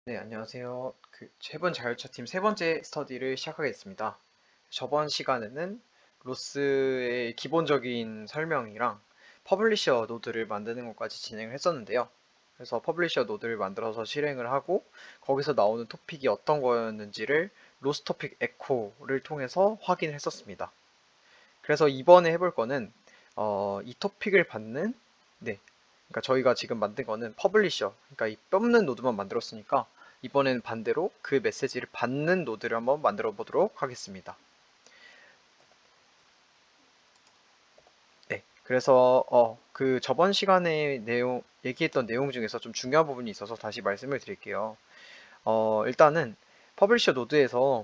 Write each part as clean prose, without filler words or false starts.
네, 안녕하세요. 세분 자율차 팀 세 번째 스터디를 시작하겠습니다. 저번 시간에는 로스의 기본적인 설명이랑 퍼블리셔 노드를 만드는 것까지 진행을 했었는데요. 그래서 퍼블리셔 노드를 만들어서 실행을 하고 거기서 나오는 토픽이 어떤 거였는지를 로스 토픽 에코를 통해서 확인했었습니다. 그래서 이번에 해볼 거는 이 토픽을 받는 네, 그러니까 저희가 지금 만든 거는 퍼블리셔, 그러니까 이 뽑는 노드만 만들었으니까 이번에는 반대로 그 메시지를 받는 노드를 한번 만들어 보도록 하겠습니다. 네, 그래서 그 저번 시간에 얘기했던 내용 중에서 좀 중요한 부분이 있어서 다시 말씀을 드릴게요. 일단은 퍼블리셔 노드에서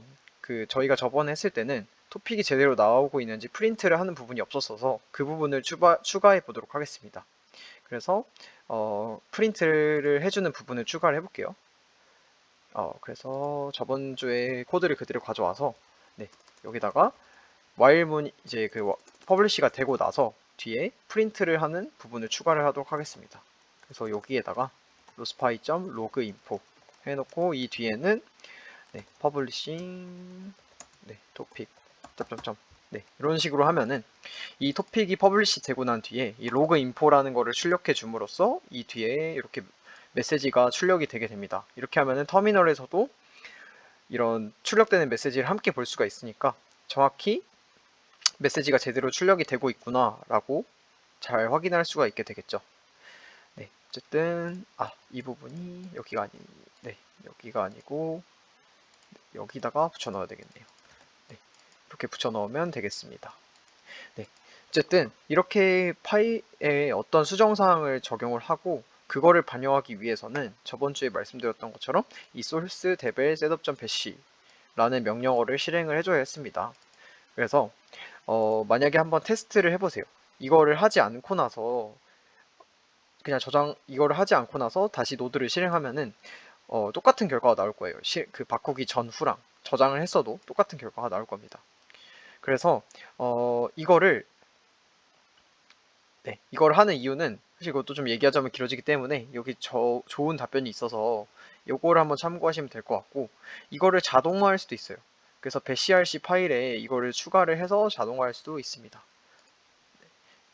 저희가 저번에 했을 때는 토픽이 제대로 나오고 있는지 프린트를 하는 부분이 없었어서 그 부분을 추가해 보도록 하겠습니다. 그래서 프린트를 해주는 부분을 추가를 해볼게요. 그래서 저번 주에 코드를 그대로 가져와서 네, 여기다가 while문 이제 퍼블리시가 되고 나서 뒤에 프린트를 하는 부분을 추가를 하도록 하겠습니다. 그래서 여기에다가 lospy.loginfo 해놓고 이 뒤에는 네, publishing 네, topic 점점점 네, 이런 식으로 하면은 이 토픽이 퍼블리시 되고 난 뒤에 이 로그 인포라는 거를 출력해 줌으로써 이 뒤에 이렇게 메시지가 출력이 되게 됩니다. 이렇게 하면은 터미널에서도 이런 출력되는 메시지를 함께 볼 수가 있으니까 정확히 메시지가 제대로 출력이 되고 있구나 라고 잘 확인할 수가 있게 되겠죠. 네, 어쨌든 이 부분이 네, 여기가 아니고 여기다가 붙여 넣어야 되겠네요. 네, 이렇게 붙여 넣으면 되겠습니다. 네, 어쨌든 이렇게 파일에 어떤 수정사항을 적용을 하고 그거를 반영하기 위해서는 저번 주에 말씀드렸던 것처럼 이 source devel setup.bash 라는 명령어를 실행을 해줘야 했습니다. 그래서 만약에 한번 테스트를 해보세요. 이거를 하지 않고 나서 그냥 이거를 하지 않고 나서 다시 노드를 실행하면은 똑같은 결과가 나올 거예요. 바꾸기 전후랑 저장을 했어도 똑같은 결과가 나올 겁니다. 그래서 이거를 네, 이걸 하는 이유는 사실 이것도 좀 얘기하자면 길어지기 때문에 여기 좋은 답변이 있어서 요거를 한번 참고하시면 될 것 같고 이거를 자동화할 수도 있어요. 그래서 배시RC 파일에 이거를 추가를 해서 자동화할 수도 있습니다.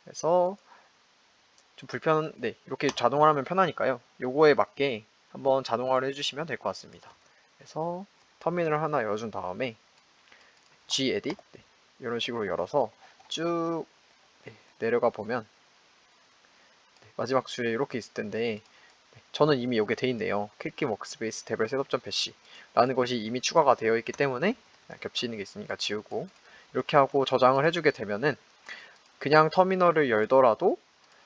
그래서 네, 이렇게 자동화하면 편하니까요. 요거에 맞게 한번 자동화를 해주시면 될 것 같습니다. 그래서 터미널 하나 열어준 다음에 gedit 네, 이런 식으로 열어서 쭉 네, 내려가 보면 마지막 줄에 이렇게 있을 텐데 저는 이미 이게 돼 있네요. 퀵키 워크스페이스 데벨 셋업.bash 라는 것이 이미 추가가 되어 있기 때문에 겹치는 게 있으니까 지우고 이렇게 하고 저장을 해주게 되면은 그냥 터미널을 열더라도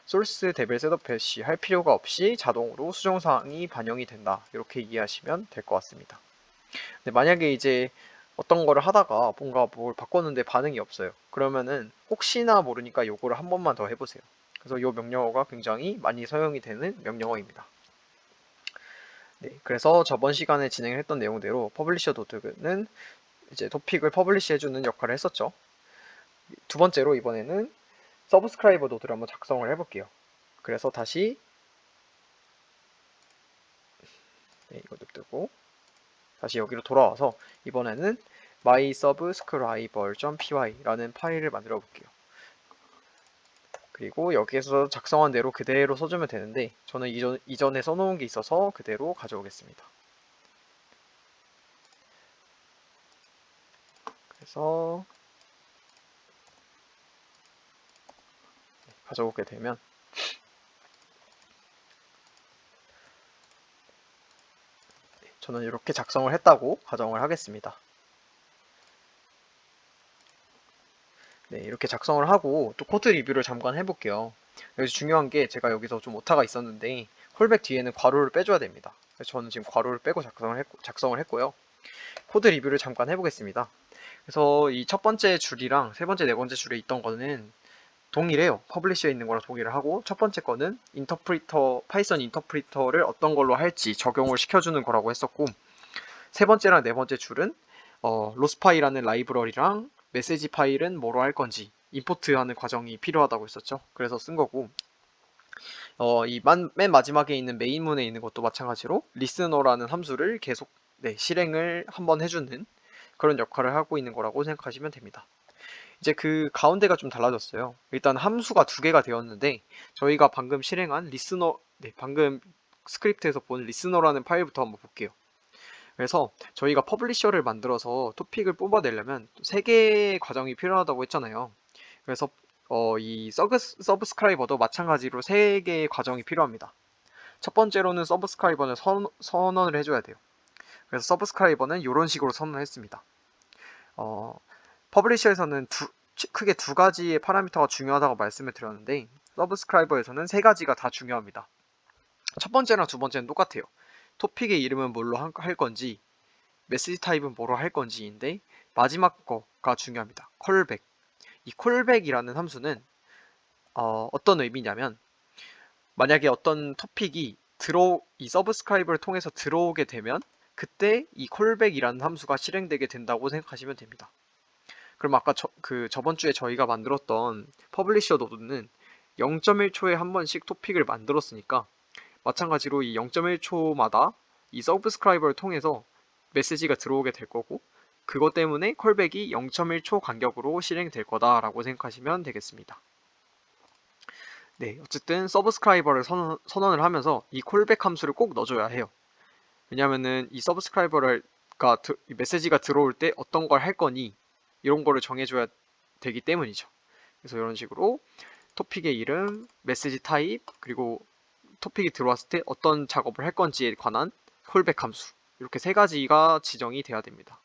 소스 데벨 셋업 배시 할 필요가 없이 자동으로 수정사항이 반영이 된다. 이렇게 이해하시면 될 것 같습니다. 근데 만약에 이제 어떤 거를 하다가 뭔가 뭘 바꿨는데 반응이 없어요. 그러면은 혹시나 모르니까 요거를 한 번만 더 해보세요. 그래서 이 명령어가 굉장히 많이 사용이 되는 명령어입니다. 네, 그래서 저번 시간에 진행을 했던 내용대로 퍼블리셔 노드는 이제 토픽을 퍼블리시 해주는 역할을 했었죠. 두 번째로 이번에는 서브스크라이버 노드를 한번 작성을 해볼게요. 그래서 다시 네, 이거 눕두고 다시 여기로 돌아와서 이번에는 mysubscriber.py 라는 파일을 만들어 볼게요. 그리고 여기에서 작성한 대로 그대로 써주면 되는데 저는 이전에 써놓은 게 있어서 그대로 가져오겠습니다. 그래서 가져오게 되면 저는 이렇게 작성을 했다고 가정을 하겠습니다. 네, 이렇게 작성을 하고 또 코드 리뷰를 잠깐 해볼게요. 여기서 중요한 게 제가 여기서 좀 오타가 있었는데 콜백 뒤에는 괄호를 빼줘야 됩니다. 그래서 저는 지금 괄호를 빼고 작성을 했고요. 코드 리뷰를 잠깐 해보겠습니다. 그래서 이 첫 번째 줄이랑 세 번째, 네 번째 줄에 있던 거는 동일해요. 퍼블리시에 있는 거랑 동일을 하고 첫 번째 거는 파이썬 인터프리터를 어떤 걸로 할지 적용을 시켜주는 거라고 했었고 세 번째랑 네 번째 줄은 로스파이라는 라이브러리랑 메시지 파일은 뭐로 할 건지 임포트하는 과정이 필요하다고 했었죠. 그래서 쓴 거고 맨 마지막에 있는 메인문에 있는 것도 마찬가지로 listener라는 함수를 계속 실행을 한번 해주는 그런 역할을 하고 있는 거라고 생각하시면 됩니다. 이제 그 가운데가 좀 달라졌어요. 일단 함수가 두 개가 되었는데 저희가 방금 실행한 리스너, 방금 스크립트에서 본 리스너라는 파일부터 한번 볼게요. 그래서 저희가 퍼블리셔를 만들어서 토픽을 뽑아내려면 세 개의 과정이 필요하다고 했잖아요. 그래서 이 서브스크라이버도 마찬가지로 세 개의 과정이 필요합니다. 첫 번째로는 서브스크라이버는 선언을 해줘야 돼요. 그래서 서브스크라이버는 이런 식으로 선언했습니다. 퍼블리셔에서는 크게 두 가지의 파라미터가 중요하다고 말씀을 드렸는데 서브스크라이버에서는 세 가지가 다 중요합니다. 첫 번째랑 두 번째는 똑같아요. 토픽의 이름은 뭘로 할 건지, 메시지 타입은 뭐로 할 건지인데 마지막 거가 중요합니다. 콜백. 이 콜백이라는 함수는 어떤 의미냐면 만약에 어떤 토픽이 이 서브스크라이버를 통해서 들어오게 되면 그때 이 콜백이라는 함수가 실행되게 된다고 생각하시면 됩니다. 그럼 아까 저번 주에 저희가 만들었던 퍼블리셔 노드는 0.1초에 한 번씩 토픽을 만들었으니까 마찬가지로 이 0.1초마다 이 서브스크라이버를 통해서 메시지가 들어오게 될 거고 그것 때문에 콜백이 0.1초 간격으로 실행될 거다라고 생각하시면 되겠습니다. 네, 어쨌든 서브스크라이버를 선언을 하면서 이 콜백 함수를 꼭 넣어줘야 해요. 왜냐면은 이 서브스크라이버가 메시지가 들어올 때 어떤 걸 할 거니 이런 거를 정해줘야 되기 때문이죠. 그래서 이런 식으로 토픽의 이름, 메시지 타입, 그리고 토픽이 들어왔을 때 어떤 작업을 할 건지에 관한 콜백 함수 이렇게 세 가지가 지정이 돼야 됩니다.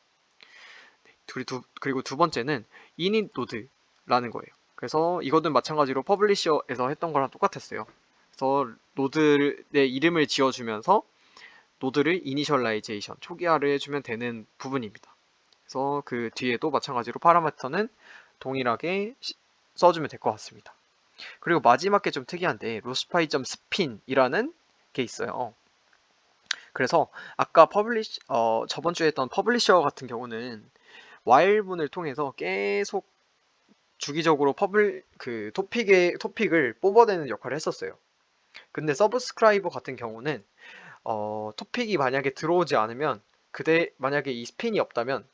그리고 두 번째는 init 노드라는 거예요. 그래서 이거는 마찬가지로 퍼블리셔에서 했던 거랑 똑같았어요. 그래서 노드의 이름을 지어주면서 노드를 이니셜라이제이션, 초기화를 해주면 되는 부분입니다. 그래서 그 뒤에도 마찬가지로 파라미터는 동일하게 써주면 될 것 같습니다. 그리고 마지막 게 좀 특이한데 로스파이.spin이라는 게 있어요. 그래서 아까 저번 주에 했던 퍼블리셔 같은 경우는 while문을 통해서 계속 주기적으로 토픽을 뽑아내는 역할을 했었어요. 근데 서브스크라이버 같은 경우는 토픽이 만약에 들어오지 않으면 만약에 이 스핀이 없다면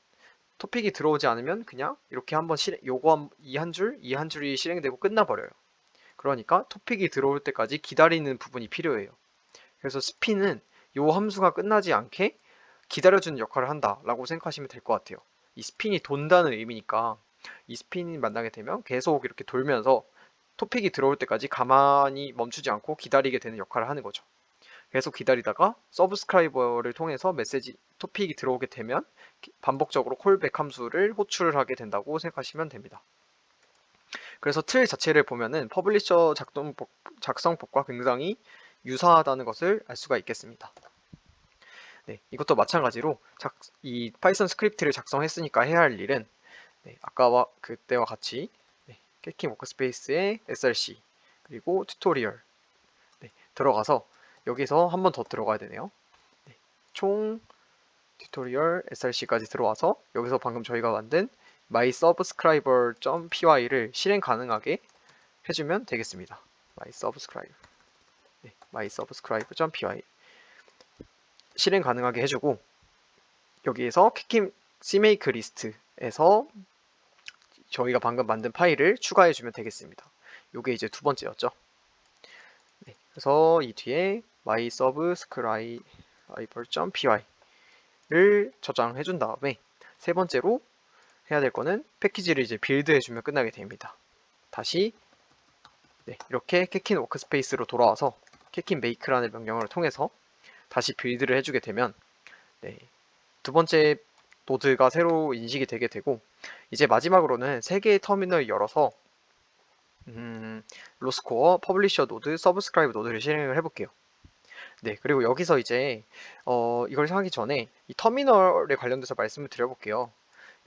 토픽이 들어오지 않으면 그냥 이렇게 한번 이 한 줄이 실행되고 끝나버려요. 그러니까 토픽이 들어올 때까지 기다리는 부분이 필요해요. 그래서 스핀은 이 함수가 끝나지 않게 기다려주는 역할을 한다라고 생각하시면 될 것 같아요. 이 스핀이 돈다는 의미니까 이 스핀이 만나게 되면 계속 이렇게 돌면서 토픽이 들어올 때까지 가만히 멈추지 않고 기다리게 되는 역할을 하는 거죠. 계속 기다리다가 서브스크라이버를 통해서 토픽이 들어오게 되면 반복적으로 콜백 함수를 호출을 하게 된다고 생각하시면 됩니다. 그래서 틀 자체를 보면은 퍼블리셔 작성법과 굉장히 유사하다는 것을 알 수가 있겠습니다. 네, 이것도 마찬가지로 이 파이썬 스크립트를 작성했으니까 해야 할 일은 아까와 그때와 같이 캐킹 워크스페이스의 src 그리고 튜토리얼 들어가서 여기서 한 번 더 들어가야 되네요. 총 튜토리얼 src까지 들어와서 여기서 방금 저희가 만든 mysubscriber.py를 실행 가능하게 해주면 되겠습니다. mysubscriber.py 실행 가능하게 해주고 여기에서 cmake list에서 저희가 방금 만든 파일을 추가해주면 되겠습니다. 이게 이제 두 번째였죠. 그래서 이 뒤에 mysubscriber.py를 저장해준 다음에 세 번째로 해야 될 거는 패키지를 이제 빌드해주면 끝나게 됩니다. 다시 이렇게 캐킨 워크스페이스로 돌아와서 캐킨 메이크라는 명령어를 통해서 다시 빌드를 해주게 되면 두 번째 노드가 새로 인식이 되게 되고 이제 마지막으로는 세 개의 터미널을 열어서 로스코어, 퍼블리셔 노드, 서브스크라이브 노드를 실행을 해볼게요. 그리고 여기서 이제 이걸 하기 전에 이 터미널에 관련돼서 말씀을 드려볼게요.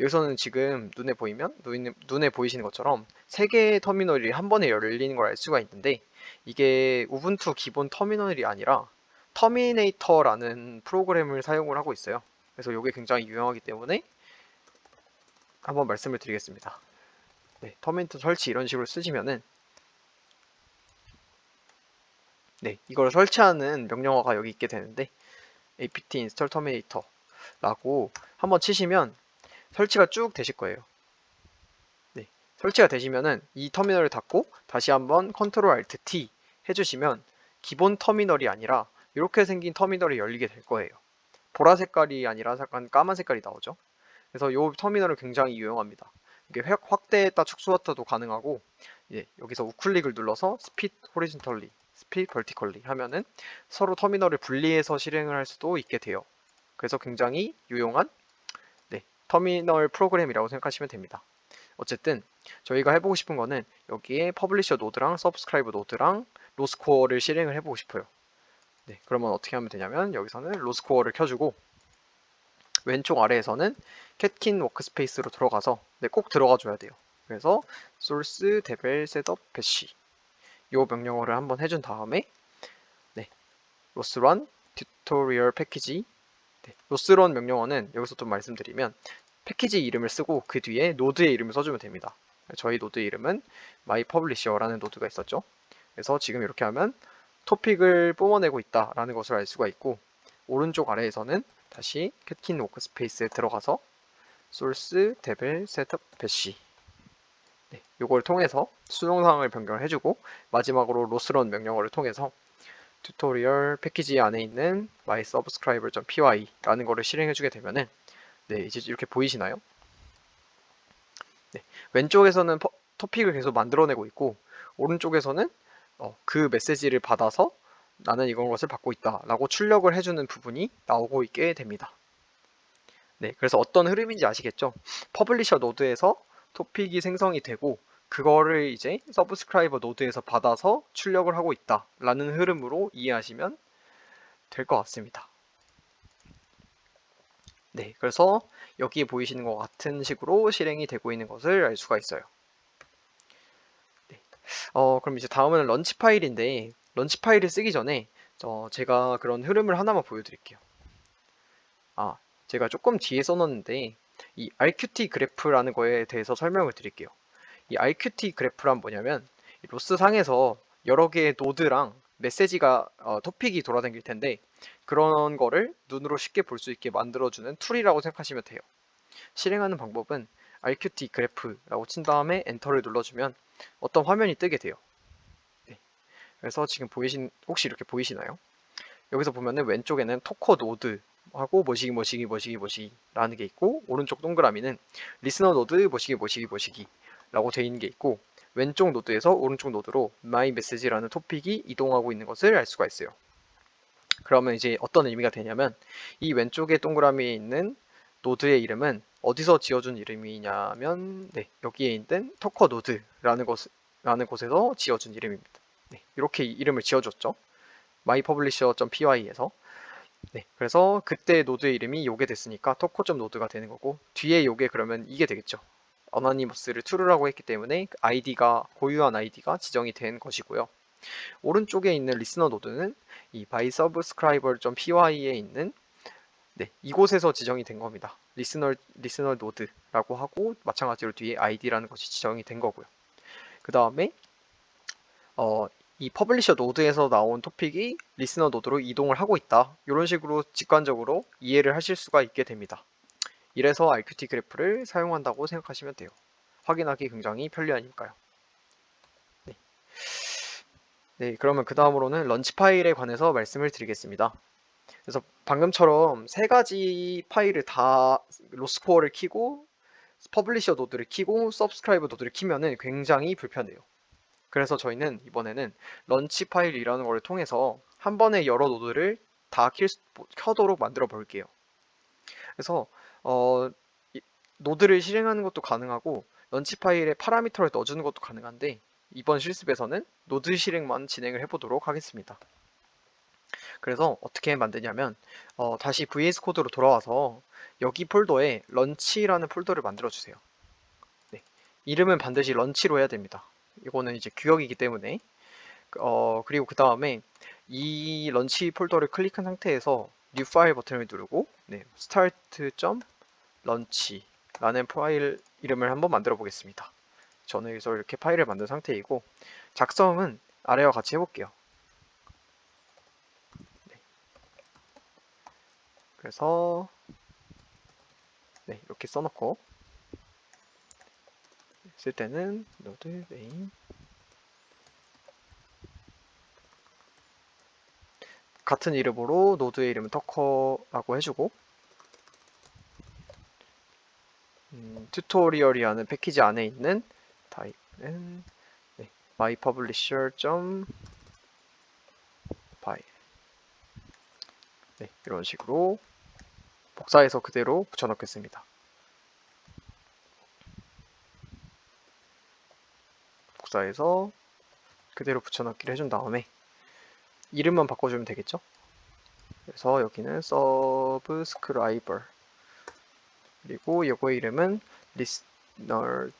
여기서는 지금 눈에 보이시는 것처럼 세 개의 터미널이 한 번에 열리는 걸 알 수가 있는데 이게 우분투 기본 터미널이 아니라 터미네이터라는 프로그램을 사용을 하고 있어요. 그래서 이게 굉장히 유용하기 때문에 한번 말씀을 드리겠습니다. 터미네이터 설치 이런 식으로 쓰시면은 네, 이걸 설치하는 명령어가 여기 있게 되는데 apt install terminator 라고 한번 치시면 설치가 쭉 되실 거예요. 네, 설치가 되시면은 이 터미널을 닫고 다시 한번 컨트롤 알트 T 해주시면 기본 터미널이 아니라 이렇게 생긴 터미널이 열리게 될 거예요. 보라 색깔이 아니라 약간 까만 색깔이 나오죠. 그래서 이 터미널을 굉장히 유용합니다. 이게 확대했다 축소했다도 가능하고, 여기서 우클릭을 눌러서 스핏 호리즌털리, 스핏 벌티컬리 하면은 서로 터미널을 분리해서 실행을 할 수도 있게 돼요. 그래서 굉장히 유용한 터미널 프로그램이라고 생각하시면 됩니다. 어쨌든 저희가 해보고 싶은 거는 여기에 퍼블리셔 노드랑 서브스크라이버 노드랑 로스코어를 실행을 해보고 싶어요. 네, 그러면 어떻게 하면 되냐면 여기서는 로스코어를 켜주고 왼쪽 아래에서는 캣킨 워크스페이스로 들어가서 꼭 들어가 줘야 돼요. 그래서 source devel setup bash 이 명령어를 한번 해준 다음에 로스런 튜토리얼 패키지 로스런 명령어는 여기서 좀 말씀드리면 패키지 이름을 쓰고 그 뒤에 노드의 이름을 써주면 됩니다. 저희 노드 이름은 mypublisher라는 노드가 있었죠. 그래서 지금 이렇게 하면 토픽을 뿜어내고 있다라는 것을 알 수가 있고 오른쪽 아래에서는 다시 캣킨 워크스페이스에 들어가서 source devel setup bash 요걸 통해서 수동상황을 변경을 해주고 마지막으로 로스런 명령어를 통해서 튜토리얼 패키지 안에 있는 mysubscriber.py 라는 거를 실행해주게 되면은 이제 이렇게 보이시나요? 왼쪽에서는 토픽을 계속 만들어내고 있고 오른쪽에서는 그 메시지를 받아서 나는 이런 것을 받고 있다 라고 출력을 해주는 부분이 나오고 있게 됩니다. 그래서 어떤 흐름인지 아시겠죠? 퍼블리셔 노드에서 토픽이 생성이 되고 그거를 이제 서브스크라이버 노드에서 받아서 출력을 하고 있다 라는 흐름으로 이해하시면 될 것 같습니다. 그래서 여기에 보이시는 것 같은 식으로 실행이 되고 있는 것을 알 수가 있어요. 그럼 이제 다음은 런치 파일인데 런치 파일을 쓰기 전에 제가 그런 흐름을 하나만 보여드릴게요. 제가 조금 뒤에 써놨는데 이 RQT 그래프라는 거에 대해서 설명을 드릴게요. 이 RQT 그래프란 뭐냐면 로스 상에서 여러 개의 노드랑 메시지가 토픽이 돌아다닐 텐데 그런 거를 눈으로 쉽게 볼 수 있게 만들어주는 툴이라고 생각하시면 돼요. 실행하는 방법은 RQT 그래프라고 친 다음에 엔터를 눌러주면 어떤 화면이 뜨게 돼요. 그래서 지금 혹시 이렇게 보이시나요? 여기서 보면은 왼쪽에는 토커 노드 하고 뭐시기 라는 게 있고 오른쪽 동그라미는 리스너 노드 뭐시기 라고 되어 있는 게 있고 왼쪽 노드에서 오른쪽 노드로 my message라는 토픽이 이동하고 있는 것을 알 수가 있어요. 그러면 이제 어떤 의미가 되냐면 이 왼쪽에 동그라미에 있는 노드의 이름은 어디서 지어준 이름이냐면 여기에 있는 토커 노드라는 곳에서 지어준 이름입니다. 이렇게 이름을 지어줬죠. mypublisher.py에서 그래서 그때 노드의 이름이 요게 됐으니까 토커.노드가 되는 거고 뒤에 요게 그러면 이게 되겠죠. 어나니머스를 true라고 했기 때문에 고유한 아이디가 지정이 된 것이고요. 오른쪽에 있는 리스너 노드는 이 by_subscriber.py에 있는 이곳에서 지정이 된 겁니다. 리스너 노드라고 하고 마찬가지로 뒤에 id라는 것이 지정이 된 거고요. 그 다음에 이 퍼블리셔 노드에서 나온 토픽이 리스너 노드로 이동을 하고 있다. 이런 식으로 직관적으로 이해를 하실 수가 있게 됩니다. 이래서 RQT 그래프를 사용한다고 생각하시면 돼요. 확인하기 굉장히 편리하니까요. 그러면 그 다음으로는 런치 파일에 관해서 말씀을 드리겠습니다. 그래서 방금처럼 세 가지 파일을 다 로스코어를 키고 퍼블리셔 노드를 키고 서브스크라이버 노드를 키면은 굉장히 불편해요. 그래서 저희는 이번에는 런치 파일이라는 걸 통해서 한 번에 여러 노드를 다 켜도록 만들어 볼게요. 그래서 노드를 실행하는 것도 가능하고 런치 파일에 파라미터를 넣어주는 것도 가능한데 이번 실습에서는 노드 실행만 진행을 해보도록 하겠습니다. 그래서 어떻게 만드냐면 다시 VS 코드로 돌아와서 여기 폴더에 런치라는 폴더를 만들어 주세요. 이름은 반드시 런치로 해야 됩니다. 이거는 이제 규격이기 때문에 그리고 그 다음에 이 런치 폴더를 클릭한 상태에서 new 파일 버튼을 누르고 start.launch 라는 파일 이름을 한번 만들어 보겠습니다. 저는 여기서 이렇게 파일을 만든 상태이고 작성은 아래와 같이 해볼게요. 그래서 네, 이렇게 써놓고 쓸 때는 node name 같은 이름으로 노드의 이름은 터커라고 해주고 튜토리얼이라는 패키지 안에 있는 타입은 네, mypublisher.py 네, 이런 식으로 복사해서 그대로 붙여넣겠습니다. 복사해서 그대로 붙여넣기를 해준 다음에 이름만 바꿔주면 되겠죠? 그래서 여기는 subscriber 그리고 이거의 이름은 listener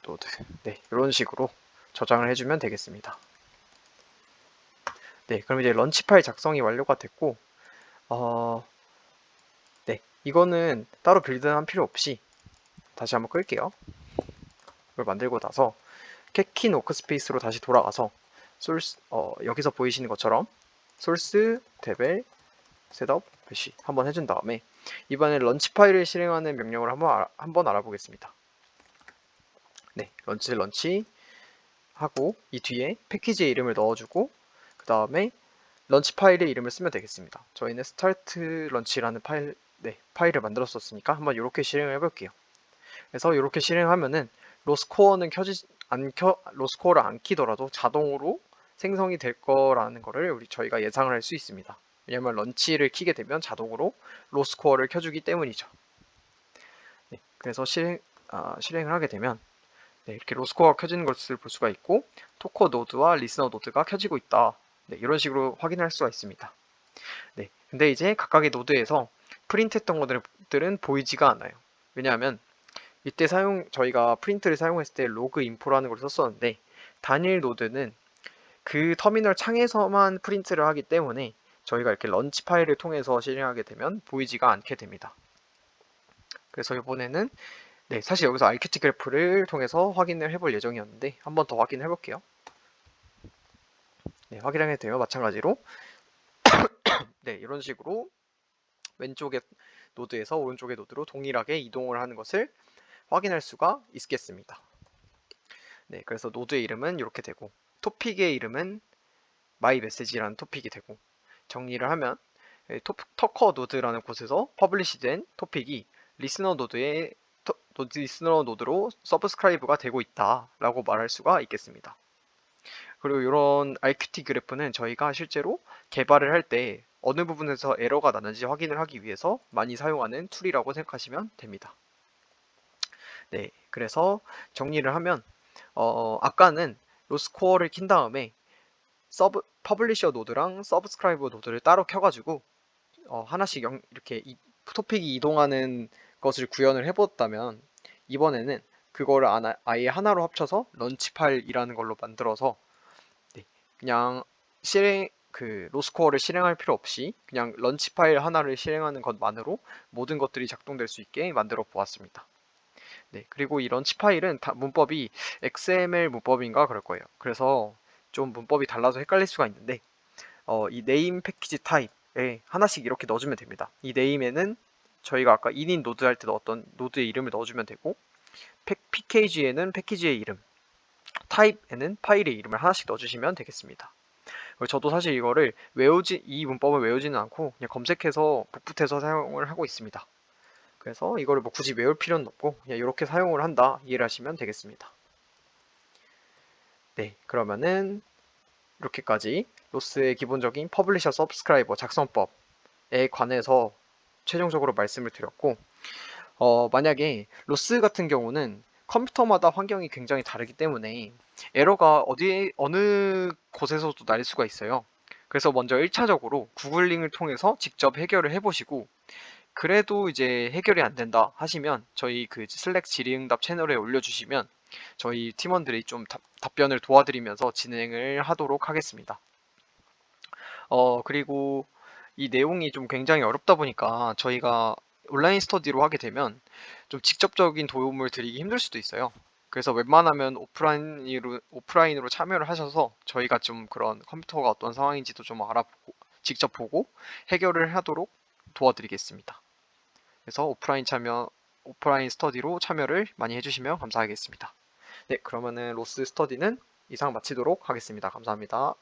node 네, 이런 식으로 저장을 해주면 되겠습니다. 네, 그럼 이제 런치 파일 작성이 완료가 됐고 네, 이거는 따로 빌드한 필요 없이 다시 한번 끌게요. 이걸 만들고 나서 캣킨 워크스페이스로 다시 돌아가서 소스 여기서 보이시는 것처럼 소스 데벨 셋업 배시 한번 해준 다음에 이번에 런치 파일을 실행하는 명령을 한번 알아보겠습니다. 네, 런치 하고 이 뒤에 패키지의 이름을 넣어주고 그 다음에 런치 파일의 이름을 쓰면 되겠습니다. 저희는 start 런치라는 파일을 만들었었으니까 한번 이렇게 실행을 해볼게요. 그래서 이렇게 실행하면은 로스코어는 로스코어를 안 키더라도 자동으로 생성이 될 거라는 거를 저희가 예상을 할 수 있습니다. 왜냐면 런치를 키게 되면 자동으로 로스코어를 켜주기 때문이죠. 네, 그래서 실행을 하게 되면 네, 이렇게 로스코어가 켜지는 것을 볼 수가 있고 토커 노드와 리스너 노드가 켜지고 있다. 네, 이런 식으로 확인할 수가 있습니다. 네, 근데 이제 각각의 노드에서 프린트했던 것들은 보이지가 않아요. 왜냐하면 이때 저희가 프린트를 사용했을 때 로그 인포라는 걸 썼었는데 단일 노드는 그 터미널 창에서만 프린트를 하기 때문에 저희가 이렇게 런치 파일을 통해서 실행하게 되면 보이지가 않게 됩니다. 그래서 이번에는 네, 사실 여기서 RQT 그래프를 통해서 확인을 해볼 예정이었는데 한번 더 확인해 볼게요. 네, 확인하게 되면 마찬가지로 네, 이런 식으로 왼쪽의 노드에서 오른쪽의 노드로 동일하게 이동을 하는 것을 확인할 수가 있겠습니다. 네, 그래서 노드의 이름은 이렇게 되고 토픽의 이름은 myMessage라는 토픽이 되고 정리를 하면 터커 노드라는 곳에서 퍼블리시된 토픽이 리스너 노드로 서브스크라이브가 되고 있다라고 말할 수가 있겠습니다. 그리고 이런 RQT 그래프는 저희가 실제로 개발을 할 때 어느 부분에서 에러가 나는지 확인을 하기 위해서 많이 사용하는 툴이라고 생각하시면 됩니다. 네, 그래서 정리를 하면 아까는 로스코어를 킨 다음에 퍼블리셔 노드랑 서브스크라이버 노드를 따로 켜가지고 하나씩 이렇게 토픽이 이동하는 것을 구현을 해봤다면 이번에는 그거를 아예 하나로 합쳐서 런치 파일이라는 걸로 만들어서 네, 그냥 로스코어를 실행할 필요 없이 그냥 런치 파일 하나를 실행하는 것만으로 모든 것들이 작동될 수 있게 만들어 보았습니다. 네, 그리고 이 런치 파일은 문법이 XML 문법인가 그럴 거예요. 그래서 좀 문법이 달라서 헷갈릴 수가 있는데 이 네임 패키지 타입에 하나씩 이렇게 넣어주면 됩니다. 이 네임에는 저희가 아까 init 노드 할 때 넣었던 노드의 이름을 넣어주면 되고 pkg에는 패키지의 이름, 타입에는 파일의 이름을 하나씩 넣어주시면 되겠습니다. 저도 사실 이 문법을 외우지는 않고 그냥 검색해서 복붙해서 사용을 하고 있습니다. 그래서 이거를 뭐 굳이 외울 필요는 없고 그냥 이렇게 사용을 한다 이해를 하시면 되겠습니다. 네, 그러면은 이렇게까지 로스의 기본적인 퍼블리셔 서브스크라이버 작성법에 관해서 최종적으로 말씀을 드렸고 만약에 로스 같은 경우는 컴퓨터마다 환경이 굉장히 다르기 때문에 에러가 어느 곳에서도 날 수가 있어요. 그래서 먼저 1차적으로 구글링을 통해서 직접 해결을 해보시고 그래도 이제 해결이 안 된다 하시면 저희 그 슬랙 질의응답 채널에 올려주시면 저희 팀원들이 좀 답변을 도와드리면서 진행을 하도록 하겠습니다. 그리고 이 내용이 좀 굉장히 어렵다 보니까 저희가 온라인 스터디로 하게 되면 좀 직접적인 도움을 드리기 힘들 수도 있어요. 그래서 웬만하면 오프라인으로 참여를 하셔서 저희가 좀 그런 컴퓨터가 어떤 상황인지도 좀 알아보고 직접 보고 해결을 하도록 도와드리겠습니다. 그래서 오프라인 스터디로 참여를 많이 해주시면 감사하겠습니다. 네, 그러면은 로스 스터디는 이상 마치도록 하겠습니다. 감사합니다.